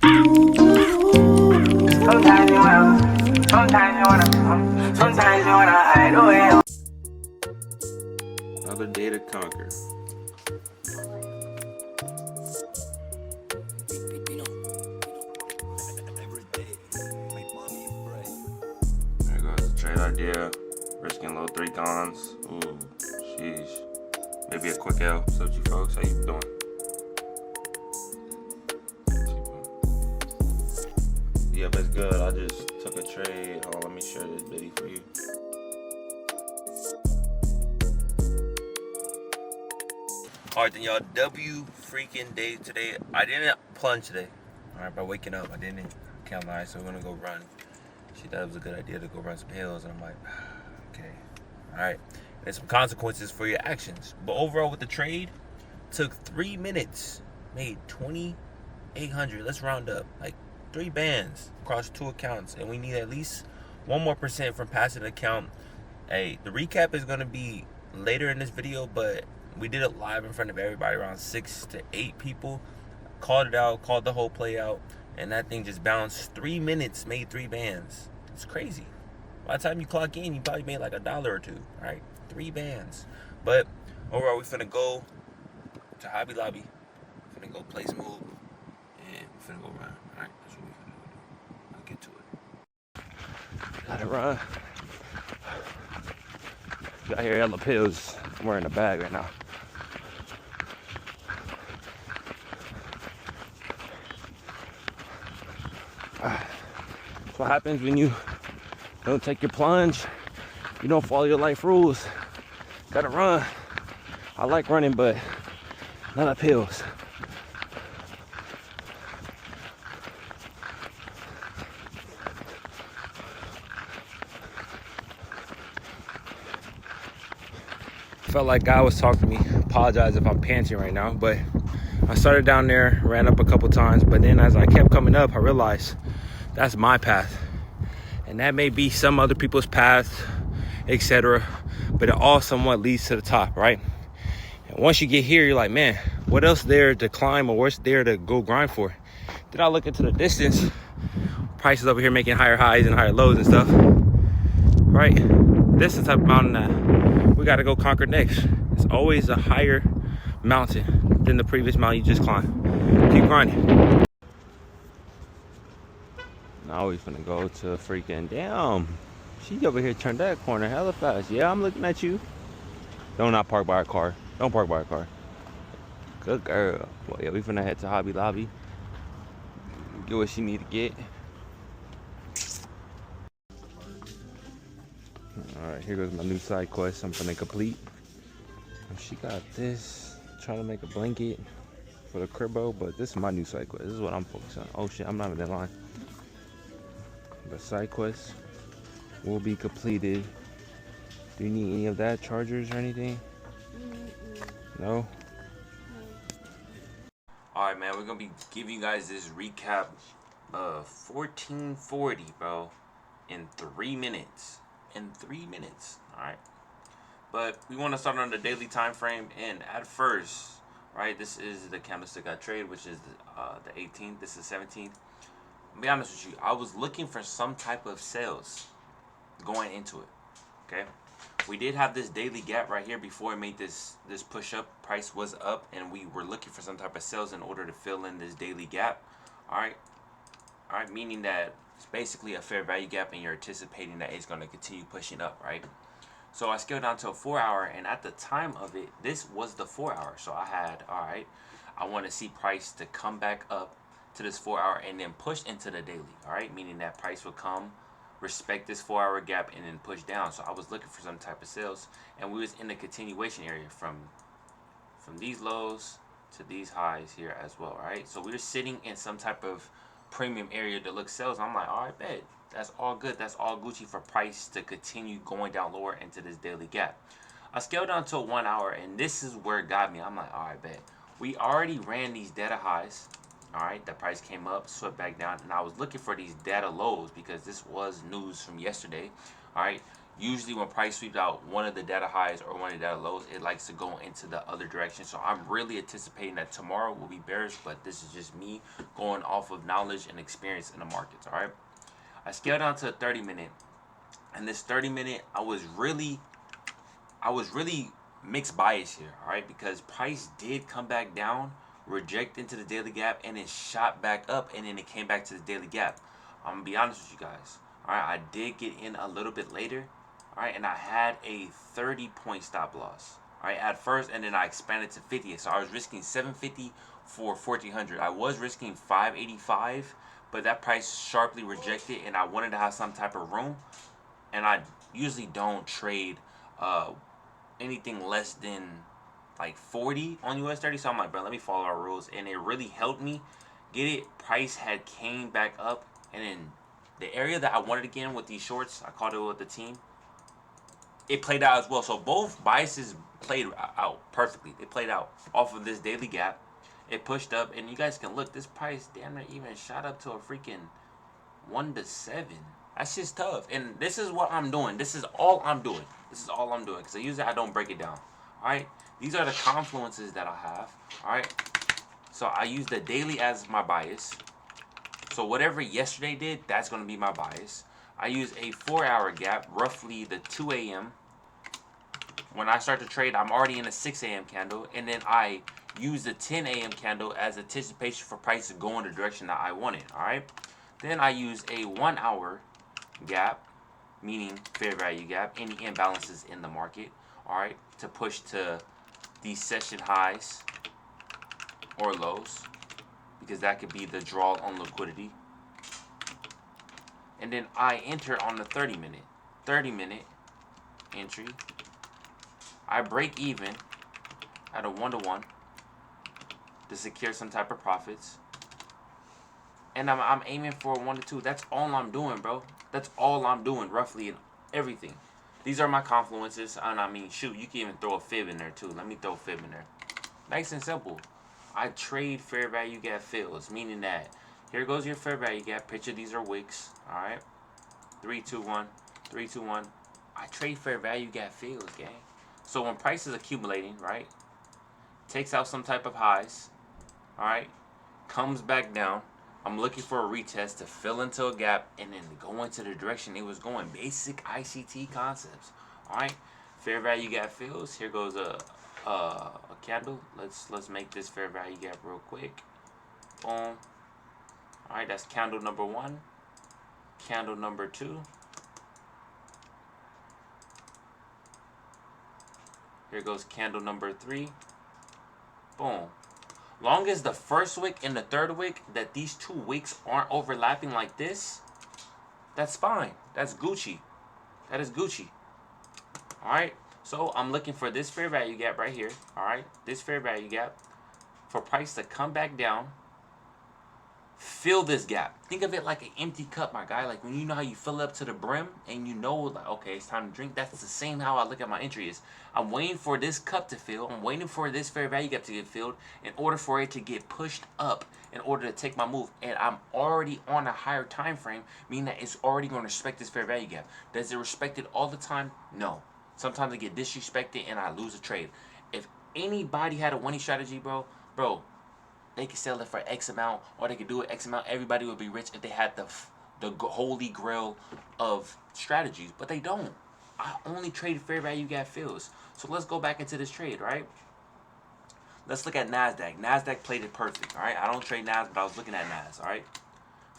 Sometimes you wanna hide away. Another day to conquer. There goes the trade idea. Risking low 3 cons. Ooh, sheesh. Maybe a quick L. So you folks, how you doing? Yeah, that's good. I just took a trade. Hold on, let me share this video for you. Alright then y'all, W freaking day today. I didn't plunge today. Alright, by waking up, I didn't count my eyes, so we're gonna go run. She thought it was a good idea to go run some hills, and I'm like, okay. Alright. There's some consequences for your actions. But overall with the trade, took 3 minutes, made 2,800. Let's round up. Like 3 bands across 2 accounts, and we need at least 1 more % from passing account. Hey, the recap is gonna be later in this video, but we did it live in front of everybody, around 6 to 8 people. Called it out, called the whole play out, and that thing just bounced. 3 minutes, made 3 bands. It's crazy. By the time you clock in, you probably made like $1 or 2, right? 3 bands. But overall, we finna go to Hobby Lobby. Finna go play some hoop, and we finna go run. All right, that's what we finna do. Let's get to it. Gotta run. Got here yellow pills. I'm wearing a bag right now. That's what happens when you don't take your plunge. You don't follow your life rules. Gotta run. I like running, but not up hills. Felt like God was talking to me. Apologize if I'm panting right now, but I started down there, ran up a couple times, but then as I kept coming up, I realized that's my path. And that may be some other people's path, etc. But it all somewhat leads to the top, right? And once you get here, you're like, man, what else there to climb, or what's there to go grind for? Then I look into the distance. Prices over here making higher highs and higher lows and stuff, right? This is the type of mountain that we got to go conquer next. It's always a higher mountain than the previous mountain you just climbed. Keep grinding. Now we finna go to freaking, damn, she over here turned that corner hella fast. Yeah, I'm looking at you. Don't not park by our car. Don't park by our car. Good girl. Well, yeah, we finna head to Hobby Lobby. Get what she need to get. Alright, here goes my new side quest I'm finna complete. She got this, trying to make a blanket for the cribbo, but this is my new side quest. This is what I'm focused on. Oh shit, I'm not even in line. The side quest will be completed. Do you need any of that? Chargers or anything? No? Alright, man, we're gonna be giving you guys this recap of 1440, bro, in 3 minutes. In 3 minutes, alright? But we want to start on the daily time frame, and at first, right, this is the candlestick I trade, which is the 18th. This is 17th. I'll be honest with you, I was looking for some type of sales going into it. Okay, we did have this daily gap right here before it made this push up. Price was up, and we were looking for some type of sales in order to fill in this daily gap. All right, meaning that it's basically a fair value gap, and you're anticipating that it's going to continue pushing up, right? So I scaled down to a 4 hour, and at the time of it, this was the 4 hour. So I had, all right, I want to see price to come back up to this 4 hour and then push into the daily, all right, meaning that price would come, respect this 4 hour gap, and then push down. So I was looking for some type of sales, and we was in the continuation area from these lows to these highs here as well, right? So we were sitting in some type of premium area to look sales. I'm like, all right, bet. That's all good. That's all Gucci for price to continue going down lower into this daily gap. I scaled down to a 1 hour, and this is where it got me. I'm like, all right, bet. We already ran these data highs. All right, the price came up, swept back down, and I was looking for these data lows because this was news from yesterday. All right, Usually when price sweeps out one of the data highs or one of the data lows, it likes to go into the other direction. So I'm really anticipating that tomorrow will be bearish, but this is just me going off of knowledge and experience in the markets. All right, I scaled down to a 30-minute, and this 30-minute, I was really mixed bias here. All right, because price did come back down, reject into the daily gap, and then shot back up, and then it came back to the daily gap. I'm gonna be honest with you guys. All right, I did get in a little bit later. All right, and I had a 30-point stop loss. All right, at first, and then I expanded to 50. So I was risking 750 for 1400. I was risking 585, but that price sharply rejected, and I wanted to have some type of room. And I usually don't trade anything less than like 40 on US 30. So I'm like, bro, let me follow our rules, and it really helped me get it. Price had came back up, and then the area that I wanted to get in with these shorts, I called it with the team. It played out as well. So both biases played out perfectly. They played out off of this daily gap. It pushed up, and you guys can look. This price damn near even shot up to a freaking 1 to 7. That's just tough. And this is what I'm doing. This is all I'm doing. This is all I'm doing. Because usually I don't break it down. All right. These are the confluences that I have. All right. So I use the daily as my bias. So whatever yesterday did, that's going to be my bias. I use a 4-hour gap, roughly the 2 a.m. When I start to trade, I'm already in a 6 a.m. candle. And then I use the 10 a.m. candle as anticipation for price to go in the direction that I want it. All right. Then I use a 1-hour gap, meaning fair value gap, any imbalances in the market. All right. To push to these session highs or lows, because that could be the draw on liquidity. And then I enter on the 30-minute. 30-minute entry. I break even at a 1-to-1 to secure some type of profits. And I'm aiming for a 1-to-2. That's all I'm doing, bro. That's all I'm doing, roughly, in everything. These are my confluences. And I mean, shoot, you can even throw a fib in there, too. Let me throw a fib in there. Nice and simple. I trade fair value gap fills, meaning that here goes your fair value gap. Picture these are wicks. All right. 3, 2, 1. 3, 2, 1. I trade fair value gap fills, gang. So when price is accumulating, right, takes out some type of highs, all right, comes back down, I'm looking for a retest to fill into a gap and then go into the direction it was going. Basic ICT concepts, all right. Fair value gap fills. Here goes a candle. Let's make this fair value gap real quick. Boom. All right, that's candle number 1. Candle number 2. Here goes candle number 3. Boom. Long as the first wick and the third wick, that these 2 wicks aren't overlapping like this, that's fine. That's Gucci. That is Gucci. Alright. So I'm looking for this fair value gap right here. Alright. This fair value gap. For price to come back down. Fill this gap. Think of it like an empty cup, my guy. Like when you know how you fill it up to the brim and you know, like, okay, it's time to drink. That's the same how I look at my entry is. I'm waiting for this cup to fill. I'm waiting for this fair value gap to get filled in order for it to get pushed up in order to take my move. And I'm already on a higher time frame, meaning that it's already going to respect this fair value gap. Does it respect it all the time? No. Sometimes I get disrespected and I lose a trade. If anybody had a winning strategy, bro, they could sell it for X amount, or they could do it X amount. Everybody would be rich if they had the holy grail of strategies, but they don't. I only trade fair value gap fills. So let's go back into this trade, right? Let's look at NASDAQ. NASDAQ played it perfect, all right? I don't trade NAS, but I was looking at NAS, all right?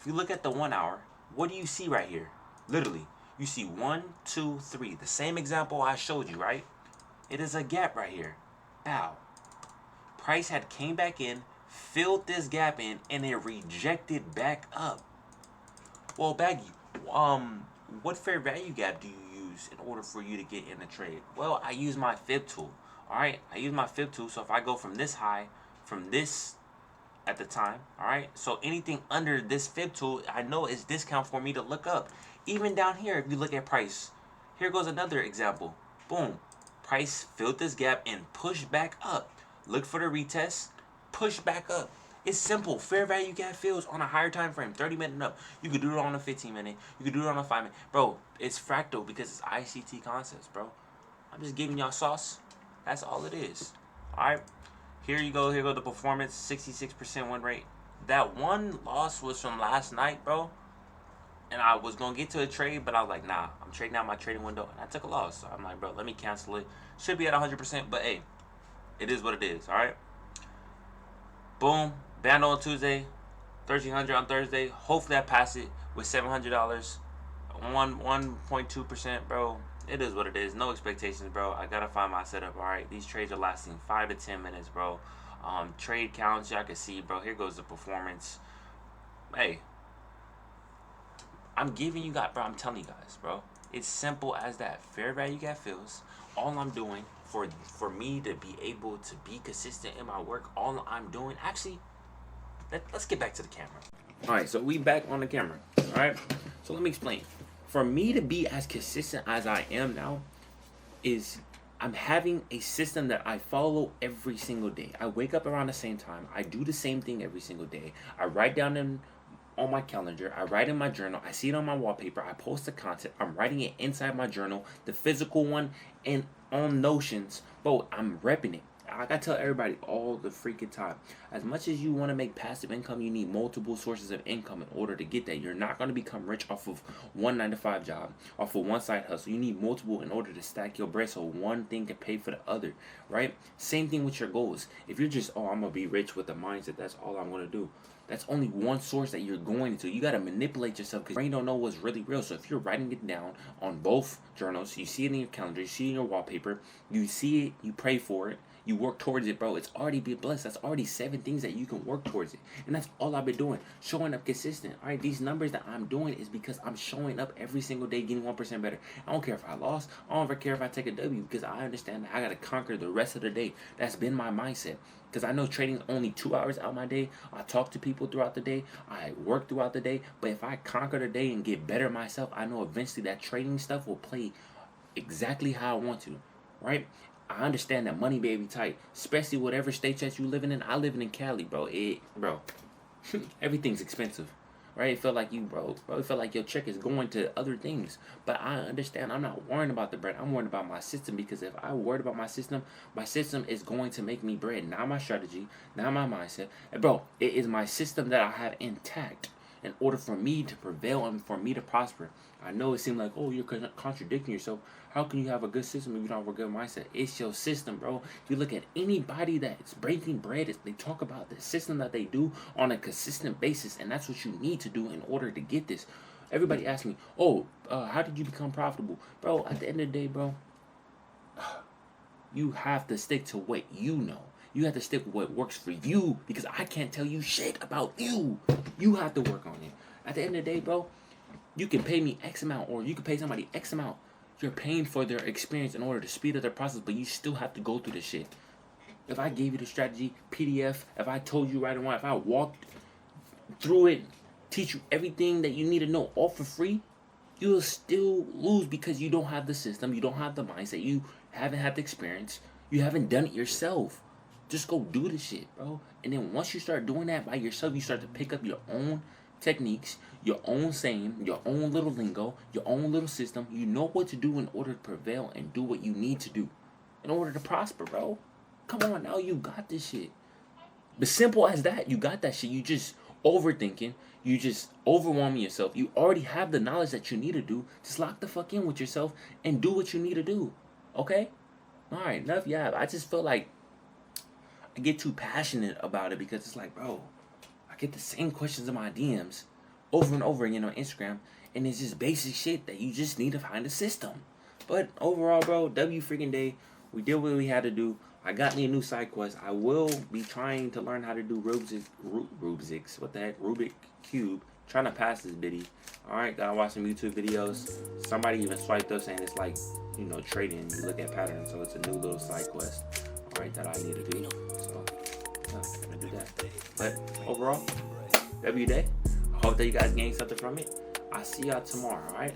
If you look at the 1 hour, what do you see right here? Literally, you see 1, 2, 3. The same example I showed you, right? It is a gap right here. Bow. Price had came back in, filled this gap in, and it rejected back up. Well, Baggy, what fair value gap do you use in order for you to get in the trade? Well, I use my fib tool. All right, I use my fib tool. So if I go from this high, from this at the time, all right, so anything under this fib tool, I know is discount for me to look up. Even down here, if you look at price, here goes another example. Boom, price filled this gap and pushed back up. Look for the retest. Push back up. It's simple. Fair value gap fills on a higher time frame, 30 minute and up. You could do it on a 15 minute. You could do it on a 5 minute. Bro, it's fractal because it's ICT concepts, bro. I'm just giving y'all sauce. That's all it is. All right. Here you go. Here go the performance. 66% win rate. That one loss was from last night, bro. And I was going to get to a trade, but I was like, nah. I'm trading out my trading window. And I took a loss. So I'm like, bro, let me cancel it. Should be at 100%. But, hey, it is what it is. All right. Boom. Banned on Tuesday, $1,300 on Thursday. Hopefully I pass it with $700, 1.2%, bro. It is what it is. No expectations, bro. I gotta find my setup. All right, these trades are lasting 5 to 10 minutes, bro. Trade counts, y'all can see, bro. Here goes the performance. Hey, I'm giving you guys, bro. I'm telling you guys, bro. It's simple as that. Fair value gap fills. All I'm doing for me to be able to be consistent in my work, all I'm doing, actually. Let's get back to the camera. All right, so we back on the camera. All right, so let me explain. For me to be as consistent as I am now, is I'm having a system that I follow every single day. I wake up around the same time. I do the same thing every single day. I write down on my calendar. I write in my journal. I see it on my wallpaper. I post the content. I'm writing it inside my journal, the physical one, and on Notions. Bro, I'm repping it. I gotta tell everybody all the freaking time. As much as you want to make passive income, you need multiple sources of income in order to get that. You're not gonna become rich off of one 9-to-5 job, off of one side hustle. You need multiple in order to stack your bread so one thing can pay for the other, right? Same thing with your goals. If you're just, oh, I'm gonna be rich with the mindset, that's all I'm gonna do. That's only one source that you're going to. You got to manipulate yourself because your brain don't know what's really real. So if you're writing it down on both journals, you see it in your calendar, you see it in your wallpaper, you see it, you pray for it, you work towards it, bro. It's already been blessed. That's already 7 things that you can work towards it. And that's all I've been doing. Showing up consistent. All right, these numbers that I'm doing is because I'm showing up every single day, getting 1% better. I don't care if I lost. I don't ever care if I take a W because I understand that I got to conquer the rest of the day. That's been my mindset. Because I know trading is only 2 hours out of my day. I talk to people throughout the day. I work throughout the day. But if I conquer the day and get better myself, I know eventually that trading stuff will play exactly how I want to. Right? I understand that money may be tight. Especially whatever state that you living in. I live in Cali, bro. Bro, everything's expensive. Right? It felt like it felt like your check is going to other things. But I understand. I'm not worrying about the bread. I'm worried about my system because if I worried about my system is going to make me bread. Not my strategy, not my mindset. And bro, it is my system that I have intact in order for me to prevail and for me to prosper. I know it seemed like, oh, you're contradicting yourself. How can you have a good system if you don't have a good mindset? It's your system, bro. If you look at anybody that's breaking bread, they talk about the system that they do on a consistent basis, and that's what you need to do in order to get this. Everybody asks me, oh, how did you become profitable? Bro, at the end of the day, bro, you have to stick to what you know. You have to stick with what works for you because I can't tell you shit about you. You have to work on it. At the end of the day, bro, you can pay me X amount or you can pay somebody X amount. You're paying for their experience in order to speed up their process, but you still have to go through this shit. If I gave you the strategy, PDF, if I told you right and wrong, if I walked through it, teach you everything that you need to know all for free, you'll still lose because you don't have the system, you don't have the mindset, you haven't had the experience, you haven't done it yourself. Just go do the shit, bro. And then once you start doing that by yourself, you start to pick up your own techniques, your own saying, your own little lingo, your own little system. You know what to do in order to prevail and do what you need to do in order to prosper, bro. Come on now, you got this shit. But simple as that, you got that shit. You just overthinking, you just overwhelming yourself. You already have the knowledge that you need to do. Just lock the fuck in with yourself and do what you need to do. Okay? Alright, enough yeah. I just feel like I get too passionate about it because it's like, bro, I get the same questions in my DMs over and over again on Instagram, and it's just basic shit that you just need to find a system. But overall, bro, W freaking day. We did what we had to do. I got me a new side quest. I will be trying to learn how to do Rubik's. What the heck? Rubik Cube. Trying to pass this biddy. Alright, gotta watch some YouTube videos. Somebody even swiped up saying it's like, you know, trading. You look at patterns, so it's a new little side quest. Alright, that I need to do. So, yeah, I'm gonna do that. But overall, W day. I hope that you guys gained something from it. I'll see y'all tomorrow, alright?